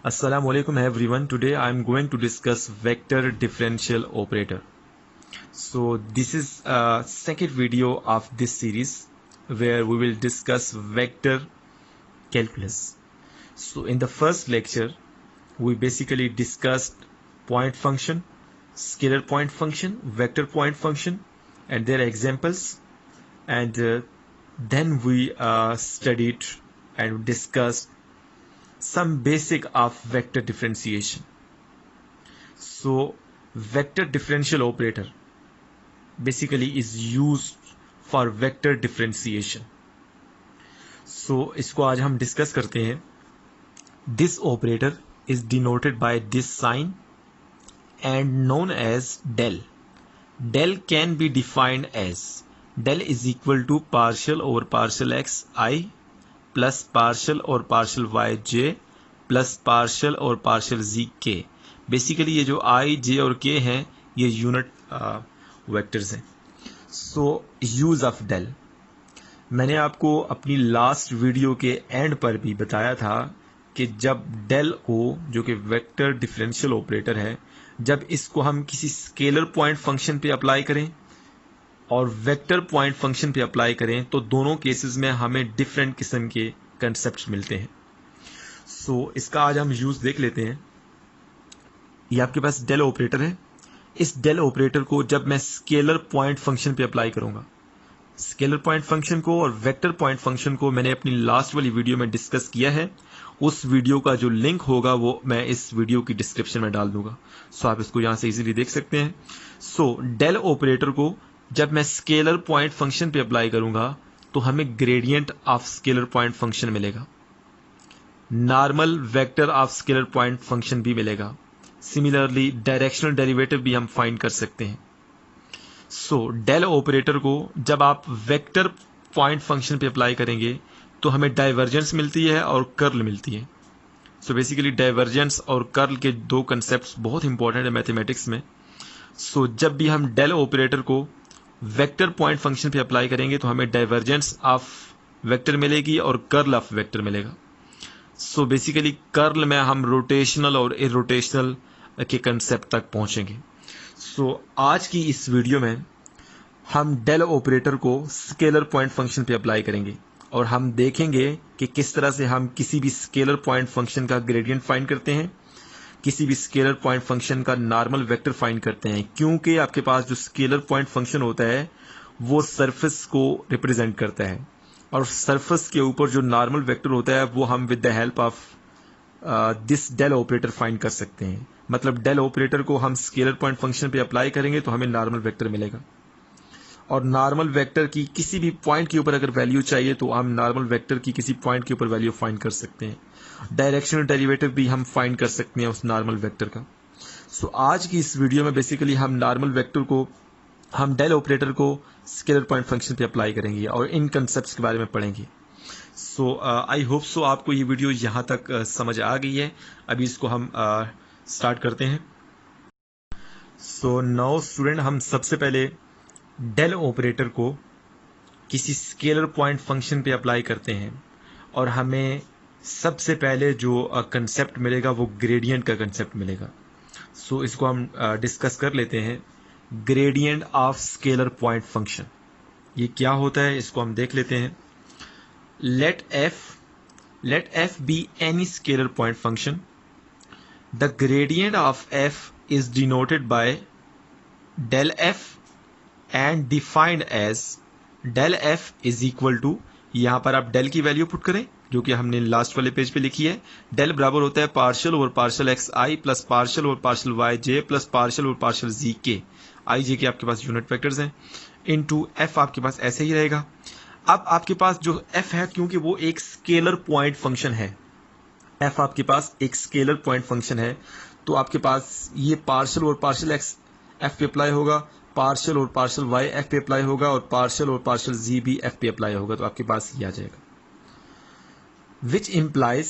Assalamu alaikum everyone. Today I am going to discuss vector differential operator. So this is a second video of this series where we will discuss vector calculus. So in the first lecture we basically discussed point function, scalar point function, vector point function and their examples, and then we studied and discussed some basic of vector differentiation. So vector differential operator basically is used for vector differentiation. So इसको आज हम discuss करते हैं. This operator is denoted by this sign and known as del. Del can be defined as del is equal to partial over partial x I plus partial और partial Y j plus partial और partial z के. Basically ये जो आई जे और के हैं ये unit vectors हैं. सो यूज ऑफ डेल मैंने आपको अपनी लास्ट वीडियो के एंड पर भी बताया था कि जब डेल को, जो कि वेक्टर डिफरेंशियल ऑपरेटर है, जब इसको हम किसी स्केलर पॉइंट फंक्शन पे अप्लाई करें और वेक्टर पॉइंट फंक्शन पे अप्लाई करें तो दोनों केसेस में हमें डिफरेंट किस्म के कंसेप्ट मिलते हैं. सो इसका आज हम यूज देख लेते हैं. ये आपके पास डेल ऑपरेटर है. इस डेल ऑपरेटर को जब मैं स्केलर पॉइंट फंक्शन पे अप्लाई करूंगा, स्केलर पॉइंट फंक्शन को और वेक्टर पॉइंट फंक्शन को मैंने अपनी लास्ट वाली वीडियो में डिस्कस किया है. उस वीडियो का जो लिंक होगा वो मैं इस वीडियो की डिस्क्रिप्शन में डाल दूंगा. सो आप इसको यहां से इजीली देख सकते हैं. सो डेल ऑपरेटर को जब मैं स्केलर पॉइंट फंक्शन पे अप्लाई करूंगा तो हमें gradient of scalar point function मिलेगा, normal vector of scalar point function भी मिलेगा. सिमिलरली डायरेक्शनल डेरिवेटिव भी हम फाइंड कर सकते हैं. सो डेल ऑपरेटर को जब आप वेक्टर पॉइंट फंक्शन पे अप्लाई करेंगे तो हमें डाइवर्जेंस मिलती है और कर्ल मिलती है. सो बेसिकली डाइवर्जेंस और कर्ल के दो कंसेप्ट बहुत इंपॉर्टेंट है मैथमेटिक्स में. सो जब भी हम डेल ऑपरेटर को वेक्टर पॉइंट फंक्शन पे अप्लाई करेंगे तो हमें डाइवर्जेंस ऑफ वेक्टर मिलेगी और कर्ल ऑफ वेक्टर मिलेगा. सो बेसिकली कर्ल में हम रोटेशनल और इरोटेशनल के कंसेप्ट तक पहुंचेंगे. सो आज की इस वीडियो में हम डेल ऑपरेटर को स्केलर पॉइंट फंक्शन पे अप्लाई करेंगे और हम देखेंगे कि किस तरह से हम किसी भी स्केलर पॉइंट फंक्शन का ग्रेडियंट फाइंड करते हैं, किसी भी स्केलर पॉइंट फंक्शन का नॉर्मल वेक्टर फाइंड करते हैं. क्योंकि आपके पास जो स्केलर पॉइंट फंक्शन होता है वो सरफेस को रिप्रेजेंट करता है और सरफेस के ऊपर जो नॉर्मल वेक्टर होता है वो हम with the help of this del operator find कर सकते हैं. मतलब डेल ऑपरेटर को हम स्केलर पॉइंट फंक्शन पे अप्लाई करेंगे तो हमें नॉर्मल वेक्टर मिलेगा और नॉर्मल वेक्टर की किसी भी पॉइंट के ऊपर अगर वैल्यू चाहिए तो हम नॉर्मल वेक्टर की किसी पॉइंट के ऊपर वैल्यू फाइंड कर सकते हैं. डायरेक्शनल डेरिवेटिव भी हम फाइंड कर सकते हैं उस नॉर्मल वेक्टर का. सो आज की इस वीडियो में बेसिकली हम नॉर्मल वेक्टर को, हम डेल ऑपरेटर को स्केलर पॉइंट फंक्शन पे अप्लाई करेंगे और इन कंसेप्ट्स के बारे में पढ़ेंगे. सो आई होप सो आपको ये वीडियो यहाँ तक समझ आ गई है. अभी इसको हम स्टार्ट करते हैं. सो नाउ स्टूडेंट, हम सबसे पहले डेल ऑपरेटर को किसी स्केलर पॉइंट फंक्शन पे अप्लाई करते हैं और हमें सबसे पहले जो कंसेप्ट मिलेगा वो ग्रेडियंट का कंसेप्ट मिलेगा. सो इसको हम डिस्कस कर लेते हैं. Gradient of scalar point function ये क्या होता है इसको हम देख लेते हैं. Let f be any scalar point function. The gradient of f is denoted by del f and defined as del f is equal to, यहां पर आप डेल की वैल्यू पुट करें जो कि हमने लास्ट वाले पेज पे लिखी है. डेल बराबर होता है partial over partial x i plus partial over partial y j plus partial over partial z k. I j k आपके पास यूनिट वेक्टर्स हैं. इनटू एफ आपके पास ऐसे ही रहेगा. अब आपके पास जो एफ है, क्योंकि वो एक स्केलर पॉइंट फंक्शन है, एफ आपके पास एक स्केलर पॉइंट फंक्शन है, तो आपके पास ये पार्शियल और पार्शियल एक्स एफ पे अप्लाई होगा, पार्शियल और पार्शियल वाई एफ पे अप्लाई होगा और पार्शियल और पार्शियल जी भी एफ पे अप्लाई होगा. तो आपके पास ये आ जाएगा which implies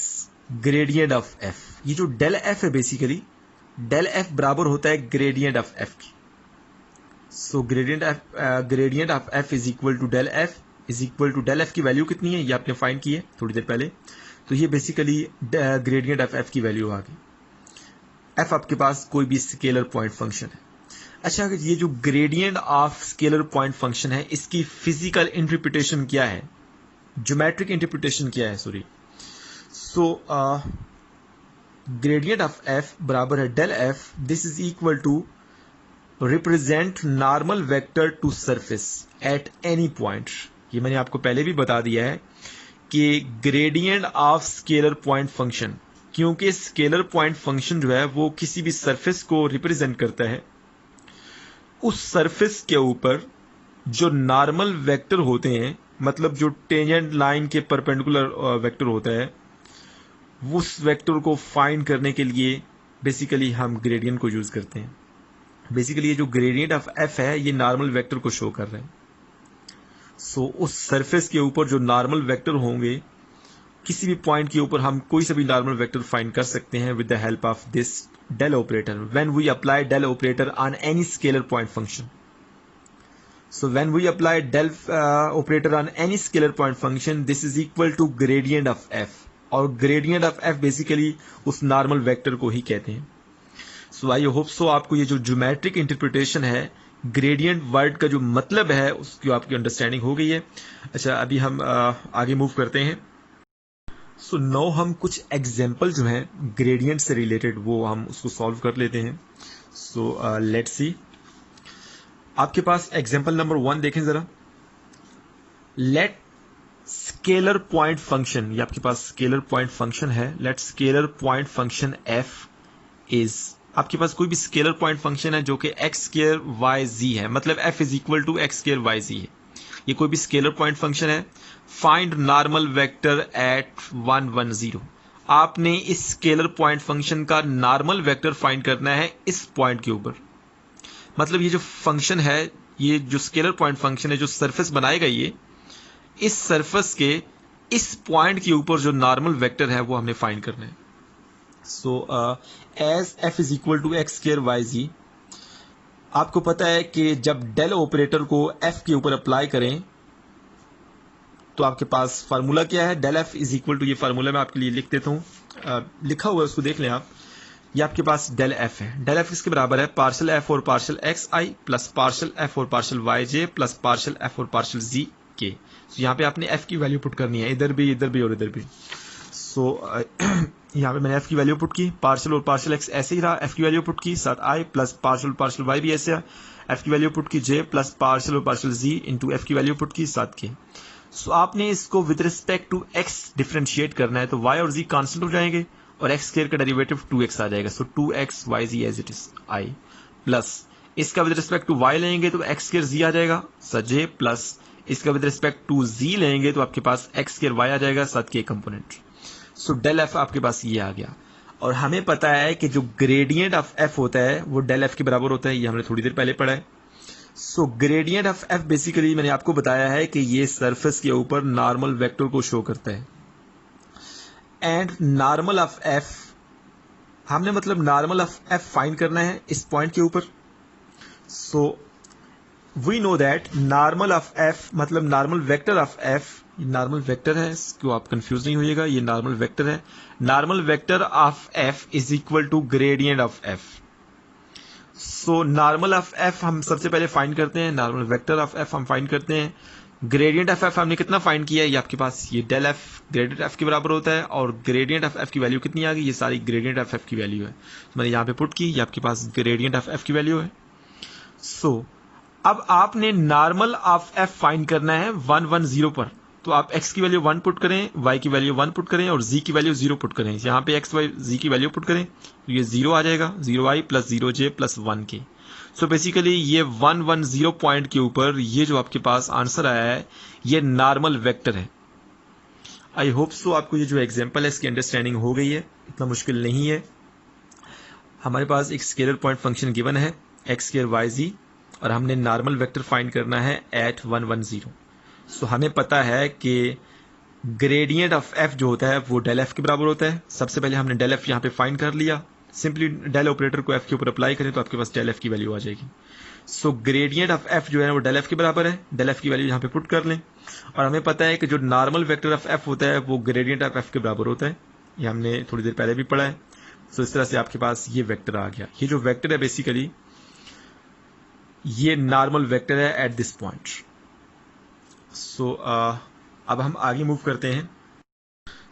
gradient of f. ये जो डेल एफ है बेसिकली डेल एफ बराबर होता है ग्रेडियंट ऑफ एफ की. So gradient of f is equal to del f की वैल्यू कितनी है ये आपने फाइंड की है थोड़ी देर पहले. तो ये बेसिकली ग्रेडियंट ऑफ एफ की वैल्यू आ गई। एफ आपके पास कोई भी स्केलर पॉइंट फंक्शन है। अच्छा, ये जो gradient of scalar point function है, इसकी फिजिकल इंटरप्रिटेशन क्या है, ज्योमेट्रिक इंटरप्रिटेशन क्या है, sorry. So gradient of f बराबर है del f, this is equal to represent normal vector to surface at any point. ये मैंने आपको पहले भी बता दिया है कि gradient of scalar point function, क्योंकि स्केलर पॉइंट फंक्शन जो है वो किसी भी सरफेस को रिप्रेजेंट करता है, उस सरफेस के ऊपर जो नॉर्मल वेक्टर होते हैं, मतलब जो टेंजेंट लाइन के परपेंडिकुलर वेक्टर होता है, उस वेक्टर को फाइंड करने के लिए बेसिकली हम ग्रेडियंट को यूज करते हैं। बेसिकली ये जो ग्रेडियंट ऑफ एफ है ये नॉर्मल वेक्टर को शो कर रहा है। सो उस सरफेस के ऊपर जो नॉर्मल वेक्टर होंगे, किसी भी पॉइंट के ऊपर हम कोई सा भी नॉर्मल वेक्टर फाइंड कर सकते हैं with the help of this del operator when we apply del operator on any scalar point function. So when we apply del operator on any scalar point function, this is equal to gradient of f, और gradient of f basically उस normal vector को ही कहते हैं। सो I hope so आपको ये जो geometric interpretation है, gradient word का जो मतलब है उसकी आपकी अंडरस्टैंडिंग हो गई है। अच्छा, अभी हम आगे मूव करते हैं। सो नो हम कुछ एग्जाम्पल जो हैं ग्रेडियंट से रिलेटेड वो हम उसको सॉल्व कर लेते हैं। सो लेट्स सी, आपके पास एग्जाम्पल नंबर 1 देखें जरा। लेट स्केलर पॉइंट फंक्शन, ये आपके पास स्केलर पॉइंट फंक्शन है। Let scalar point function f is, आपके पास कोई भी स्केलर पॉइंट फंक्शन है जो कि एक्स स्क्वायर वाई जी है, मतलब f is equal to x square y z है। ये कोई भी स्केलर पॉइंट फंक्शन है। Find normal vector at 1 1 0। आपने इस स्केलर पॉइंट फंक्शन का नॉर्मल वेक्टर फाइंड करना है इस पॉइंट के ऊपर। मतलब ये जो फंक्शन है, ये जो स्केलर पॉइंट फंक्शन है, जो सरफेस बनाएगा, ये इस सरफेस के इस पॉइंट के ऊपर जो नॉर्मल वेक्टर है वो हमने फाइंड करना है। So as f is equal to x square y z, आपको पता है कि जब डेल ऑपरेटर को एफ के ऊपर अप्लाई करें तो आपके पास फार्मूला क्या है, del f is equal to, ये फार्मूला मैं आपके लिए लिख देता हूं, लिखा हुआ है उसको देख लें आप। ये आपके पास डेल एफ है। डेल एफ किसके बराबर है, पार्शियल एफ और partial x i plus partial F और partial y j plus partial F और पार्शियल जी के। तो यहाँ पे आपने एफ की वैल्यू पुट करनी है, इधर भी और इधर भी। सो यहाँ पे मैंने एफ की वैल्यू पुट की, पार्शियल और पार्शियल एक्स ऐसे ही रहा, एफ की वैल्यू पुट की, साथ आई प्लस पार्शियल वाई भी ऐसे, एफ की वैल्यू पुट की जे प्लस पार्शियल और पार्शियल जी इंटू एफ की वैल्यू पुट की, साथ के। सो आपने इसको with respect to x differentiate करना है, तो वाई और जी कांस्टेंट हो जाएंगे और एक्स स्क्वायर का डेरिवेटिव 2x आ जाएगा। So 2x y g as it is i plus इसका विद रिस्पेक्ट टू y लेंगे तो एक्स स्क्वायर जी आ जाएगा सजे, प्लस इसका विद रिस्पेक्ट टू z लेंगे तो आपके पास एक्स स्क्वायर y आ जाएगा साथ के कंपोनेंट। सो डेल एफ आपके पास ये आ गया। और हमें पता है कि जो ग्रेडियंट ऑफ एफ होता है वो डेल एफ के बराबर होता है, ये हमने थोड़ी देर पहले पढ़ा है। सो ग्रेडियंट ऑफ एफ बेसिकली मैंने आपको बताया है कि ये सरफेस के ऊपर नॉर्मल वेक्टर को शो करता है। एंड नॉर्मल ऑफ एफ, हमने मतलब नॉर्मल ऑफ एफ फाइंड करना है इस पॉइंट के ऊपर। So we know that normal of f मतलब normal vector of f, normal vector है, इसको आप कंफ्यूज नहीं होइएगा, ये नॉर्मल वेक्टर है। Normal vector of f is equal to gradient of f. So normal of f हम सबसे पहले फाइंड करते हैं, नॉर्मल वेक्टर ऑफ एफ हम फाइंड करते हैं। ग्रेडियंट ऑफ एफ हमने कितना फाइंड किया है, ये आपके पास ये डेल एफ ग्रेडियंट एफ के बराबर होता है, और ग्रेडियंट ऑफ एफ की वैल्यू कितनी आ गई, ये सारी ग्रेडियंट ऑफ एफ की वैल्यू है। तो मैंने यहाँ पे पुट की, ये आपके पास ग्रेडियंट ऑफ एफ की वैल्यू है। सो अब आपने नॉर्मल ऑफ एफ फाइंड करना है 1 1 0 पर, तो आप x की वैल्यू 1 पुट करें, y की वैल्यू 1 पुट करें और z की वैल्यू 0 पुट करें। यहाँ पे x y z की वैल्यू पुट करें तो ये 0 आ जाएगा, 0i प्लस 0j प्लस 1 के। सो बेसिकली ये 1 1 0 पॉइंट के ऊपर ये जो आपके पास आंसर आया है ये नॉर्मल वेक्टर है। आई होप सो आपको ये जो एग्जाम्पल है इसकी अंडरस्टैंडिंग हो गई है, इतना मुश्किल नहीं है। हमारे पास एक स्केलर पॉइंट फंक्शन गिवन है एक्स स्क्वायर वाई जी, और हमने नॉर्मल वेक्टर फाइंड करना है एट 1 1 0। सो हमें पता है कि ग्रेडियंट ऑफ एफ जो होता है वो डेल एफ के बराबर होता है। सबसे पहले हमने डेल एफ यहाँ पे फाइंड कर लिया। सिंपली डेल ऑपरेटर को एफ के ऊपर अप्लाई करें तो आपके पास डेल एफ की वैल्यू आ जाएगी। सो ग्रेडियंट ऑफ एफ जो है वो डेल एफ के बराबर है। डेल एफ की वैल्यू यहाँ पे पुट कर लें और हमें पता है कि जो नॉर्मल वेक्टर ऑफ एफ होता है वो ग्रेडियंट ऑफ एफ के बराबर होता है। ये हमने थोड़ी देर पहले भी पढ़ा है। सो इस तरह से आपके पास ये वेक्टर आ गया। ये जो वेक्टर है बेसिकली ये नॉर्मल वेक्टर है एट दिस पॉइंट। सो अब हम आगे मूव करते हैं।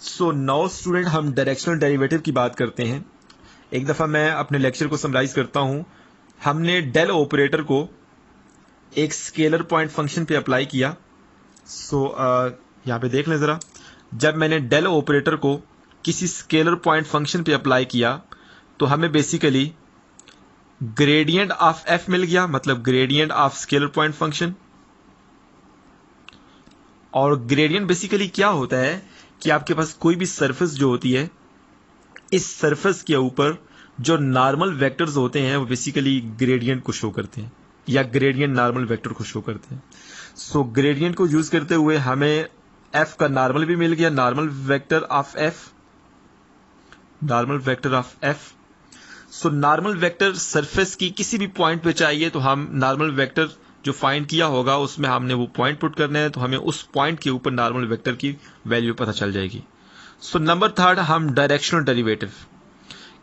सो नाउ स्टूडेंट हम डायरेक्शनल डेरिवेटिव की बात करते हैं। एक दफ़ा मैं अपने लेक्चर को समराइज करता हूं। हमने डेल ऑपरेटर को एक स्केलर पॉइंट फंक्शन पे अप्लाई किया। सो यहां पे देख लें ज़रा, जब मैंने डेल ऑपरेटर को किसी स्केलर पॉइंट फंक्शन पे अप्लाई किया तो हमें बेसिकली ग्रेडियंट ऑफ एफ मिल गया, मतलब gradient of scalar point function. और ग्रेडियंट बेसिकली क्या होता है कि आपके पास कोई भी सरफेस जो होती है, इस सरफेस के ऊपर जो नॉर्मल वेक्टर्स होते हैं वो बेसिकली ग्रेडियंट को शो करते हैं या ग्रेडियंट नॉर्मल वेक्टर को शो करते हैं। सो ग्रेडियंट को यूज करते हुए हमें एफ का नॉर्मल भी मिल गया, normal vector of f, normal vector of f. So normal vector surface की किसी भी पॉइंट पे चाहिए तो हम नॉर्मल वेक्टर जो फाइंड किया होगा उसमें हमने वो पॉइंट पुट करना है, तो हमें उस पॉइंट के ऊपर नॉर्मल वेक्टर की वैल्यू पता चल जाएगी। सो नंबर थर्ड, हम डायरेक्शनल डेरिवेटिव,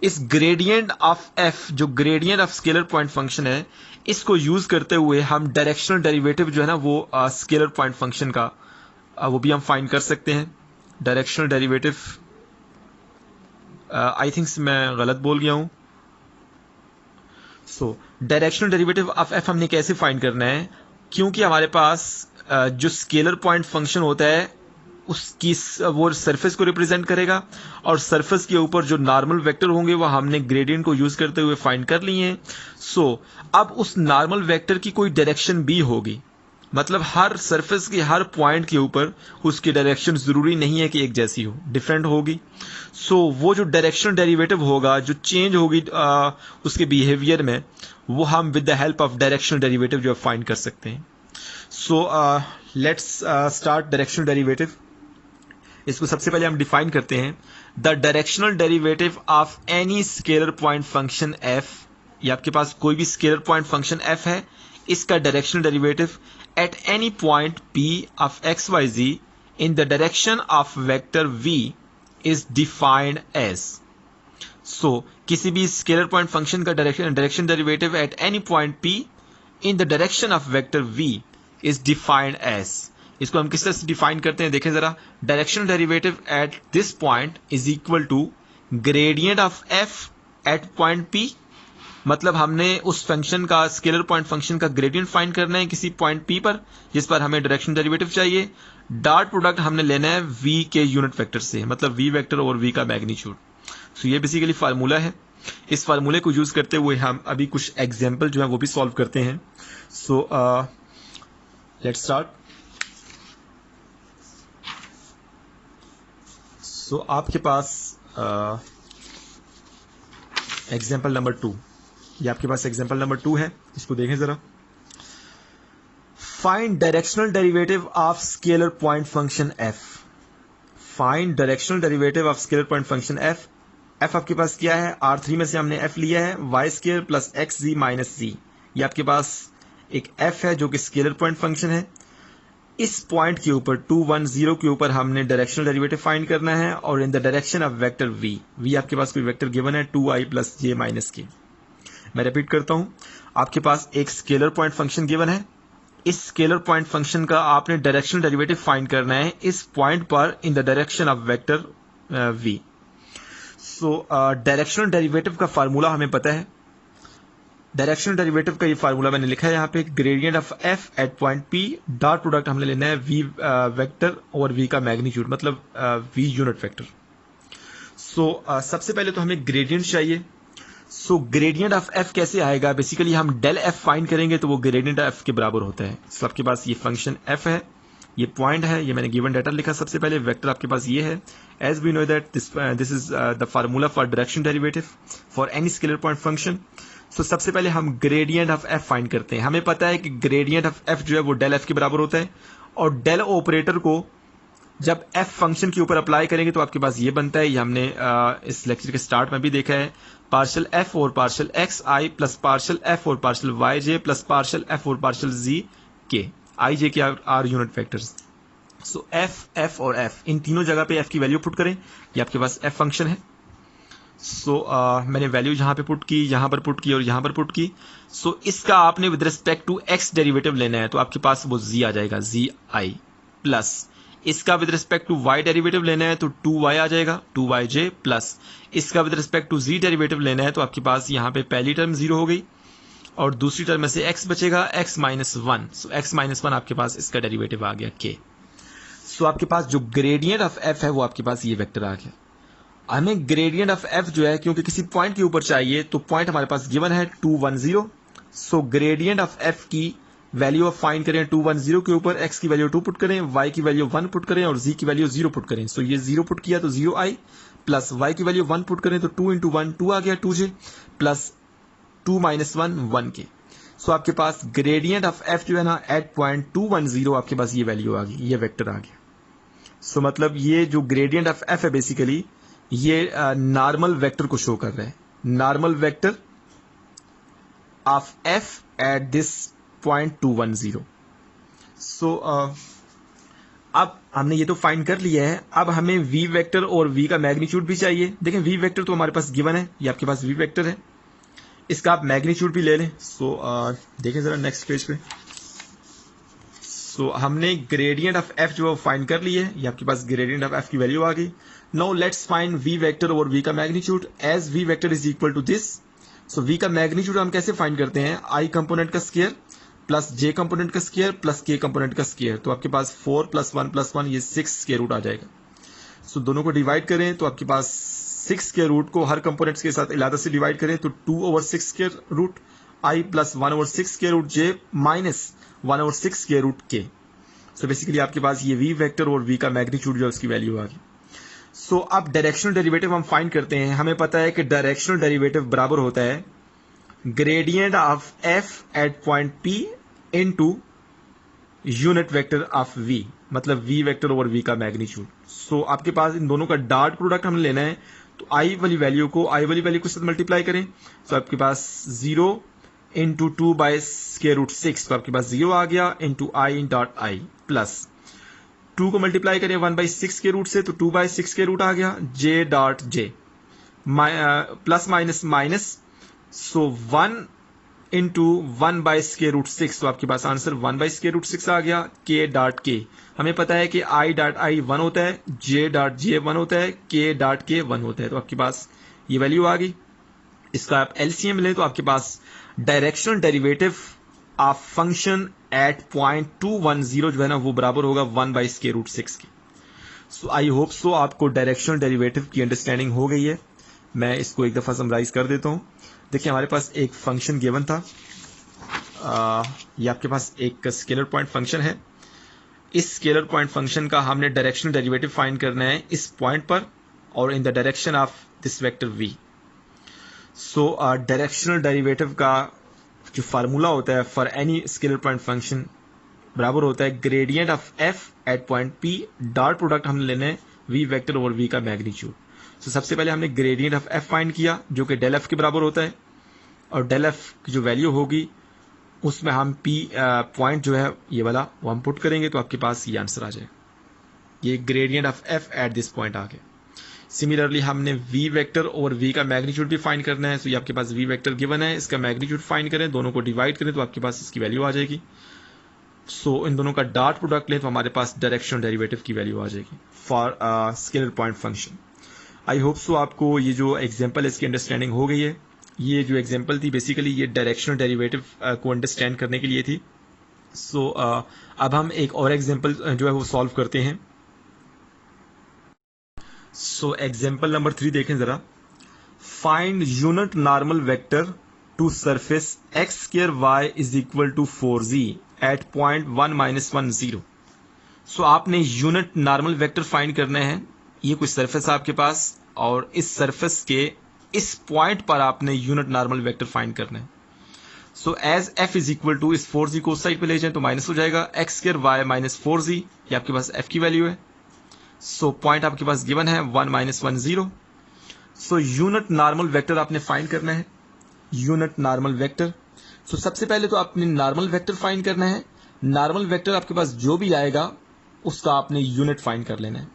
इस ग्रेडियंट ऑफ एफ जो gradient of scalar point function है इसको यूज करते हुए हम डायरेक्शनल डेरिवेटिव जो है ना वो स्केलर पॉइंट फंक्शन का वो भी हम फाइंड कर सकते हैं। डायरेक्शनल डेरिवेटिव आई थिंक मैं गलत बोल गया हूं। सो डायरेक्शनल डेरिवेटिव ऑफ एफ हमने कैसे फाइंड करना है, क्योंकि हमारे पास जो स्केलर पॉइंट फंक्शन होता है उसकी वो सरफेस को रिप्रेजेंट करेगा और सरफेस के ऊपर जो नॉर्मल वेक्टर होंगे वो हमने ग्रेडियंट को यूज करते हुए फाइंड कर लिए हैं। सो अब उस नॉर्मल वेक्टर की कोई डायरेक्शन भी होगी, मतलब हर सरफेस के हर पॉइंट के ऊपर उसकी डायरेक्शन जरूरी नहीं है कि एक जैसी हो, डिफरेंट होगी। सो वो जो डायरेक्शनल डेरिवेटिव होगा, जो चेंज होगी उसके बिहेवियर में, वो हम with the help of directional derivative जो फाइंड कर सकते हैं। So let's start directional derivative. इसको सबसे पहले हम डिफाइन करते हैं। The directional derivative of any scalar point function F, ये आपके पास कोई भी स्केलर पॉइंट फंक्शन एफ है, इसका directional derivative at any point p of x y z in the direction of vector v is defined as. So किसी भी scalar point function का direction derivative at any point p in the direction of vector v is defined as. इसको हम किस तरह से define करते हैं, देखें जरा। Directional derivative at this point is equal to gradient of f at point p, मतलब हमने उस फंक्शन का, स्केलर पॉइंट फंक्शन का ग्रेडियंट फाइंड करना है किसी पॉइंट पी पर जिस पर हमें डायरेक्शन डेरिवेटिव चाहिए। डॉट प्रोडक्ट हमने लेना है वी के यूनिट वेक्टर से, मतलब वी वेक्टर और वी का मैग्नीट्यूड। सो ये बेसिकली फार्मूला है। इस फार्मूले को यूज करते हुए हम अभी कुछ एग्जाम्पल जो है वो भी सॉल्व करते हैं। So let's start. सो आपके पास एग्जाम्पल नंबर 2, ये आपके पास एग्जाम्पल नंबर 2 है, इसको देखें जरा। Find directional derivative of scalar point function F. Find directional derivative of scalar point function F. F आपके पास क्या है, R3 में से हमने एफ लिया है वाई स्केयर प्लस एक्स जी माइनस जी। ये आपके पास एक एफ है जो कि स्केलर पॉइंट फंक्शन है। इस पॉइंट के ऊपर 2 1 0 के ऊपर हमने डायरेक्शनल डेरिवेटिव फाइंड करना है और in the direction of vector v. V आपके पास कोई वेक्टर गिवन है 2i प्लस जे माइनस के। मैं रिपीट करता हूं, आपके पास एक स्केलर पॉइंट फंक्शन गिवन है। इस स्केलर पॉइंट फंक्शन का आपने डायरेक्शनल डेरिवेटिव फाइंड करना है इस पॉइंट पर in the direction of vector v. So directional derivative का फार्मूला हमें पता है। डायरेक्शनल डेरिवेटिव का ये फार्मूला मैंने लिखा है यहाँ पे, gradient of f at point p, dot product हमने लेना है वी वेक्टर और वी का मैग्नीट्यूड, मतलब वी यूनिट वेक्टर। सो सबसे पहले तो हमें ग्रेडियंट चाहिए। सो ग्रेडियंट ऑफ एफ कैसे आएगा, बेसिकली हम डेल एफ फाइंड करेंगे तो वो ग्रेडियंट एफ के बराबर होता है। सो आपके पास ये फंक्शन एफ है, ये पॉइंट है, ये मैंने गिवन डाटा लिखा सबसे पहले, वेक्टर आपके पास ये है। As we know that this is the formula for direction derivative for any scalar point function. So सबसे पहले हम ग्रेडियंट ऑफ एफ फाइंड करते हैं। हमें पता है कि ग्रेडियंट ऑफ एफ जो है वो डेल एफ के बराबर होता है और डेल ऑपरेटर को जब f फंक्शन के ऊपर अप्लाई करेंगे तो आपके पास ये बनता है, ये हमने इस लेक्चर के स्टार्ट में भी देखा है, पार्शियल f और partial x i plus partial f और partial y j plus partial f और partial z k, i j k are unit vectors. So f और f इन तीनों जगह पे f की वैल्यू पुट करें, ये आपके पास f फंक्शन है। सो मैंने वैल्यू यहाँ पे पुट की, यहाँ पर पुट की और यहाँ पर पुट की। सो इसका आपने with respect to x derivative लेना है, तो आपके पास वो z आ जाएगा, z i प्लस इसका with respect to y derivative लेना है तो 2y आ जाएगा, 2yj प्लस इसका with respect to z derivative लेना है तो आपके पास यहाँ पे पहली टर्म 0 हो गई और दूसरी टर्म में से x बचेगा, x माइनस 1। सो x माइनस 1 आपके पास इसका डेरिवेटिव आ गया k। सो आपके पास जो ग्रेडियंट ऑफ f है वो आपके पास ये वेक्टर आ गया। हमें ग्रेडियंट ऑफ f जो है क्योंकि किसी पॉइंट के ऊपर चाहिए, तो पॉइंट हमारे पास गिवन है 2 1 0। सो ग्रेडियंट ऑफ f की वैल्यू ऑफ फाइंड करें 2 1 0 के ऊपर, x की वैल्यू 2 पुट करें, y की वैल्यू 1 पुट करें और z की वैल्यू 0 पुट करें। सो ये 0 पुट किया तो 0i प्लस y की वैल्यू 1 पुट करें तो 2 इंटू 1 2 आ गया 2j प्लस 2 माइनस 1 1k। सो आपके पास ग्रेडियंट ऑफ f जो है ना एट पॉइंट 2 1 0 आपके पास ये वैल्यू आ गई, ये वेक्टर आ गया। सो मतलब ये जो ग्रेडियंट ऑफ f है बेसिकली ये नॉर्मल वेक्टर को शो कर रहा है, normal vector of f at this point 2 1 0। सो अब हमने ये तो फाइंड कर लिया है, अब हमें v वेक्टर और v का मैग्नीट्यूड भी चाहिए। देखें v वेक्टर तो हमारे पास गिवन है, ये आपके पास v वेक्टर है, इसका आप मैग्नीट्यूड भी ले लें। सो देखें जरा नेक्स्ट पेज पे। सो हमने ग्रेडियंट ऑफ f जो फाइंड कर ली है, ये आपके पास ग्रेडियंट ऑफ f की वैल्यू आ गई। Now let's find v vector और v का magnitude as v vector is equal to this. So v का मैग्नीट्यूड हम कैसे फाइंड करते हैं, i कंपोनेंट का स्क्वायर प्लस j कंपोनेंट का स्क्वायर प्लस k कंपोनेंट का स्क्वायर। तो आपके पास 4 प्लस 1 ये 6 स्क्वायर रूट आ जाएगा। सो दोनों को डिवाइड करें तो आपके पास 6 स्क्वायर रूट को हर कंपोनेंट्स के साथ इलादा से डिवाइड करें तो 2 over 6 square root i plus 1 over 6 square root j minus 1 over 6 square root k। So basically आपके पास ये v वेक्टर और v का मैग्नीट्यूड जो है उसकी वैल्यू आ गई। सो अब डायरेक्शनल डेरिवेटिव हम फाइंड करते हैं। हमें पता है कि डायरेक्शनल डेरिवेटिव बराबर होता है gradient of f at point p into unit vector of v, मतलब v वेक्टर ओवर v का मैग्नीट्यूड। सो आपके पास इन दोनों का डॉट प्रोडक्ट हमें लेना है, तो i वाली वैल्यू को साथ मल्टीप्लाई करें। सो आपके पास 0 इंटू 2 बाई स्क्वायर रूट 6, तो आपके पास 0 आ गया into I dot I plus 2 को मल्टीप्लाई करें 1 बाई 6 के रूट से तो 2 बाई 6 के रूट आ गया, j dot j plus minus minus. So 1 into 1 by square root 6, तो आपके पास आंसर 1 बाई स्क्वायर रूट 6 आ गया, k डॉट k। हमें पता है कि i डॉट i 1 होता है, j डॉट j 1 होता है, k डॉट k 1 होता है। तो आपके पास ये वैल्यू आ गई। इसका आप एलसीएम लें तो आपके पास directional derivative of function at point 210 जो है ना वो बराबर होगा 1 बाई स्क्वायर रूट 6 के। सो आई होप सो आपको डायरेक्शनल डेरिवेटिव की अंडरस्टैंडिंग हो गई है। मैं इसको एक दफ़ा समराइज कर देता हूँ। देखिए हमारे पास एक फंक्शन गिवन था, ये आपके पास एक स्केलर पॉइंट फंक्शन है। इस स्केलर पॉइंट फंक्शन का हमने डायरेक्शनल डेरिवेटिव फाइंड करना है इस पॉइंट पर और in the direction of this vector v। So directional derivative का जो फार्मूला होता है for any scalar point function बराबर होता है gradient of f at point p dot product हमने लेना है v वेक्टर ओवर v का मैग्नीट्यूड। तो सबसे पहले हमने ग्रेडियंट ऑफ f फाइंड किया जो कि डेल f के बराबर होता है, और डेल f की जो वैल्यू होगी उसमें हम p पॉइंट जो है ये वाला वो हम पुट करेंगे तो आपके पास ये आंसर आ जाएगा। ये gradient of f at this point आ गया। सिमिलरली हमने v वेक्टर और v का मैग्नीट्यूड भी फाइंड करना है। तो ये आपके पास v वेक्टर गिवन है, इसका मैग्नीट्यूड फाइंड करें, दोनों को डिवाइड करें तो आपके पास इसकी वैल्यू आ जाएगी। सो इन दोनों का डॉट प्रोडक्ट लें तो हमारे पास डायरेक्शनल डेरिवेटिव की वैल्यू आ जाएगी for scalar point function. I hope so आपको ये जो एग्जांपल है इसकी अंडरस्टैंडिंग हो गई है। ये जो एग्जांपल थी बेसिकली ये डायरेक्शनल डेरिवेटिव को अंडरस्टैंड करने के लिए थी। सो अब हम एक और एग्जांपल जो है वो सॉल्व करते हैं। सो एग्जांपल नंबर 3 देखें जरा। Find unit normal vector to surface x square y is equal to 4z at point 1 minus 1 0। So आपने यूनिट नॉर्मल वेक्टर फाइंड करना है। ये कोई सरफेस है आपके पास और इस सरफेस के इस पॉइंट पर आपने यूनिट नॉर्मल वेक्टर फाइंड करना है। So as f is equal to इस 4z को उस साइड पे ले जाएं तो माइनस हो जाएगा x square y minus 4z, ये आपके पास f की वैल्यू है। सो पॉइंट आपके पास गिवन है 1 - 1 0। सो यूनिट नॉर्मल वेक्टर आपने फाइंड करना है, यूनिट नॉर्मल वेक्टर। सो सबसे पहले तो आपने नॉर्मल वेक्टर फाइंड करना है। नॉर्मल वेक्टर आपके पास जो भी आएगा उसका आपने यूनिट फाइंड कर लेना है।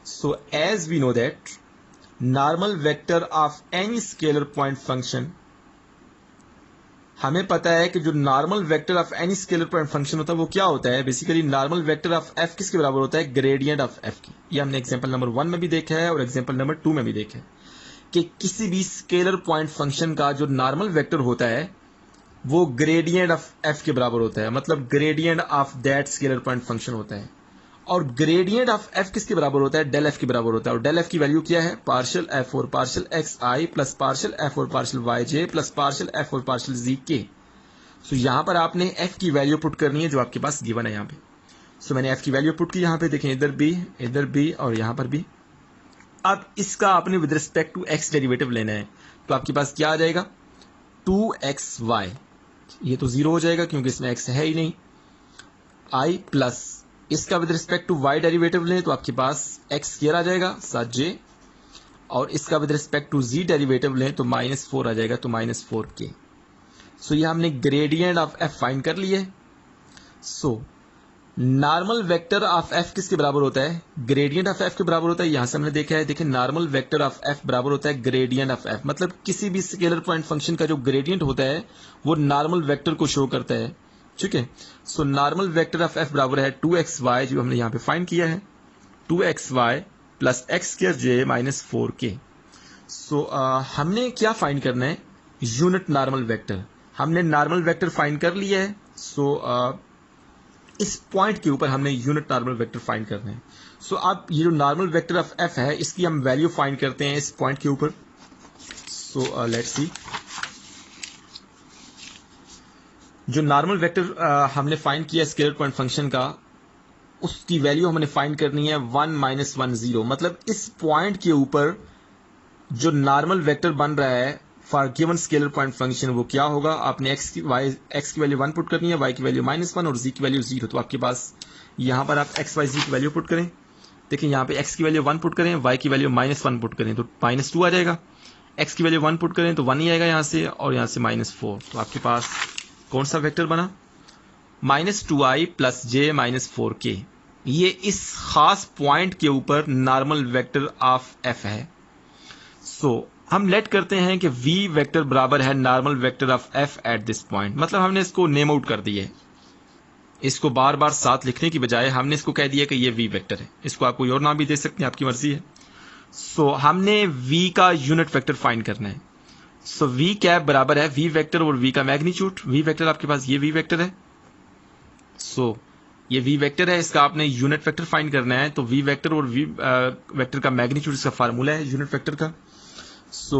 So as we know that normal vector of any scalar point function, हमें पता है कि जो normal vector of any scalar point function होता है वो क्या होता है, basically normal vector of f किसके बराबर होता है, ग्रेडियंट ऑफ एफ की। ये हमने एग्जांपल नंबर 1 में भी देखा है और एग्जांपल नंबर 2 में भी देखा है कि किसी भी स्केलर पॉइंट फंक्शन का जो नॉर्मल वेक्टर होता है वो ग्रेडियंट ऑफ एफ के बराबर होता है, मतलब gradient of that scalar point function होता है। और ग्रेडियंट ऑफ एफ किसके बराबर होता है, डेल एफ के बराबर होता है। और डेल एफ की वैल्यू क्या है, पार्शियल एफ और partial x i plus partial F और partial y j plus partial F और पार्शियल जी के। सो यहां पर आपने एफ की वैल्यू पुट करनी है जो आपके पास गिवन है यहाँ पे। सो मैंने एफ की वैल्यू पुट की यहाँ पे, देखें इधर बी और यहाँ पर भी। अब इसका आपने with respect to x derivative लेना है, तो आपके पास क्या आ जाएगा, 2xy, ये तो 0 हो जाएगा क्योंकि इसमें x है ही नहीं, i प्लस इसका with respect to y derivative लें तो आपके पास x² आ जाएगा 7j, और इसका with respect to z derivative लें तो -4 आ जाएगा, तो -4k। सो ये हमने ग्रेडियंट ऑफ f फाइंड कर लिया है। So normal vector of f किसके बराबर होता है, ग्रेडियंट ऑफ f के बराबर होता है। यहां से हमने देखा है, देखिए नॉर्मल वेक्टर ऑफ f बराबर होता है ग्रेडियंट ऑफ f, मतलब किसी भी स्केलर पॉइंट फंक्शन का जो ग्रेडियंट होता है वो नॉर्मल वेक्टर को शो करता है, ठीक है। So normal vector of f बराबर है 2xy, जो हमने यहां पे फाइंड किया है, 2xy plus x² minus 4k। सो हमने क्या फाइंड करना है, यूनिट नॉर्मल वेक्टर। हमने नॉर्मल वेक्टर फाइंड कर लिया है। सो इस पॉइंट के ऊपर हमने यूनिट नॉर्मल वेक्टर फाइंड करना है। सो अब ये जो नॉर्मल वेक्टर ऑफ एफ है इसकी हम वैल्यू फाइंड करते हैं इस पॉइंट के ऊपर। सो लेट्स सी, जो नॉर्मल वेक्टर हमने फाइंड किया स्केलर पॉइंट फंक्शन का, उसकी वैल्यू हमने फाइंड करनी है 1 - 1 0, मतलब इस पॉइंट के ऊपर जो नॉर्मल वेक्टर बन रहा है for given scalar point function वो क्या होगा, आपने x की वैल्यू 1 पुट करनी है, y की वैल्यू -1 और z की वैल्यू 0। तो आपके पास यहां पर आप x y z की वैल्यू पुट करें, देखिए यहां पे x की वैल्यू 1 पुट करें, y की वैल्यू -1 पुट करें तो -2 आ जाएगा, x की वैल्यू 1 पुट करें तो 1 ही आएगा यहां से, और यहां से -4। तो आपके पास कौन सा वेक्टर बना, -2i प्लस j -4k। ये इस खास पॉइंट के ऊपर नॉर्मल वेक्टर ऑफ f है। सो हम लेट करते हैं कि v वेक्टर बराबर है normal vector of f at this point, मतलब हमने इसको नेम आउट कर दिया है। इसको बार बार साथ लिखने की बजाय हमने इसको कह दिया कि ये v वेक्टर है। इसको आप कोई और नाम भी दे सकते हैं, आपकी मर्जी है। सो हमने v का यूनिट वेक्टर फाइंड करना है। सो v कैप बराबर है v वेक्टर और v का मैग्नीट्यूड। v वेक्टर आपके पास ये v वेक्टर है। सो ये v वेक्टर है, इसका आपने यूनिट वेक्टर फाइंड करना है। तो v वेक्टर और v वेक्टर का मैग्नीट्यूड इसका फार्मूला है यूनिट वेक्टर का। सो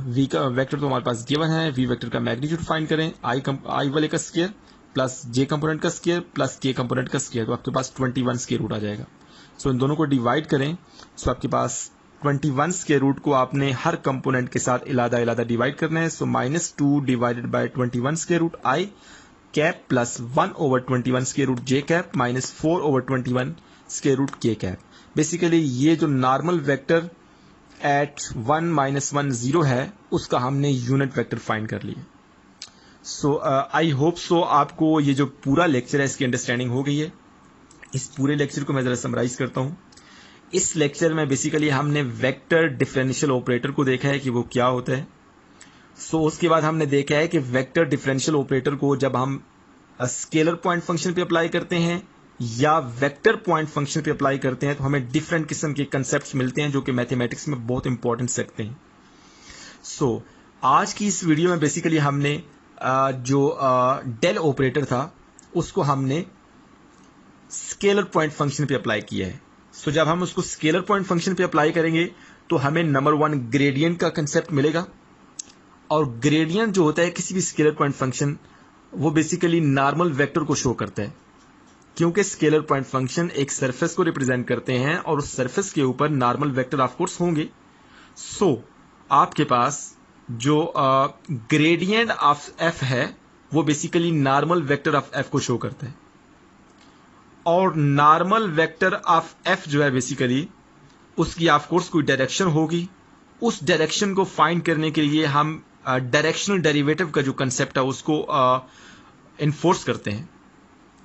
v का वेक्टर तो हमारे पास गिवन है, v वेक्टर का मैग्नीट्यूड फाइंड करें, i वाले का स्क्वायर प्लस j कंपोनेंट का स्क्वायर प्लस k कंपोनेंट का स्क्वायर, तो आपके पास 21 स्क्वायर रूट आ जाएगा। सो इन दोनों को डिवाइड करें, सो आपके पास 21 स्क्वायर रूट को आपने हर कंपोनेंट के साथ इलादा डिवाइड करना है। So -2 divided by 21 square root i cap plus 1/21 square root j cap minus 4/21 square root k cap. Basically ये जो नॉर्मल वेक्टर एट 1 - 1 0 है उसका हमने यूनिट वेक्टर फाइंड कर लिया। सो आई होप सो आपको ये जो पूरा लेक्चर है इसकी अंडरस्टैंडिंग हो गई है। इस पूरे लेक्चर को मैं जरा समराइज करता हूँ। इस लेक्चर में बेसिकली हमने वेक्टर डिफरेंशियल ऑपरेटर को देखा है कि वो क्या होता है। सो उसके बाद हमने देखा है कि वेक्टर डिफरेंशियल ऑपरेटर को जब हम स्केलर पॉइंट फंक्शन पे अप्लाई करते हैं या वेक्टर पॉइंट फंक्शन पे अप्लाई करते हैं तो हमें डिफरेंट किस्म के कंसेप्ट्स मिलते हैं जो कि मैथमेटिक्स में बहुत इंपॉर्टेंस रखते हैं। सो आज की इस वीडियो में बेसिकली हमने जो डेल ऑपरेटर था उसको हमने स्केलर पॉइंट फंक्शन पे अप्लाई किया है। सो जब हम उसको स्केलर पॉइंट फंक्शन पे अप्लाई करेंगे तो हमें नंबर 1 ग्रेडियंट का कंसेप्ट मिलेगा, और ग्रेडियंट जो होता है किसी भी स्केलर पॉइंट फंक्शन वो बेसिकली नॉर्मल वेक्टर को शो करता है, क्योंकि स्केलर पॉइंट फंक्शन एक सरफेस को रिप्रेजेंट करते हैं और उस सरफेस के ऊपर नॉर्मल वेक्टर ऑफ कोर्स होंगे। सो आपके पास जो ग्रेडियंट ऑफ एफ है वो basically normal vector of F को शो करता है, और नॉर्मल वेक्टर ऑफ एफ जो है बेसिकली उसकी ऑफ कोर्स कोई डायरेक्शन होगी। उस डायरेक्शन को फाइंड करने के लिए हम डायरेक्शनल डेरिवेटिव का जो कंसेप्ट है उसको इन्फोर्स करते हैं।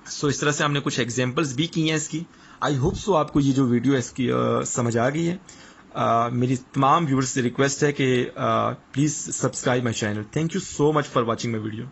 सो इस तरह से हमने कुछ एग्जांपल्स भी की हैं इसकी। आई होप सो आपको ये जो वीडियो है इसकी समझ आ गई है। मेरी तमाम व्यूअर्स से रिक्वेस्ट है कि please subscribe my channel. Thank you so much for watching my video.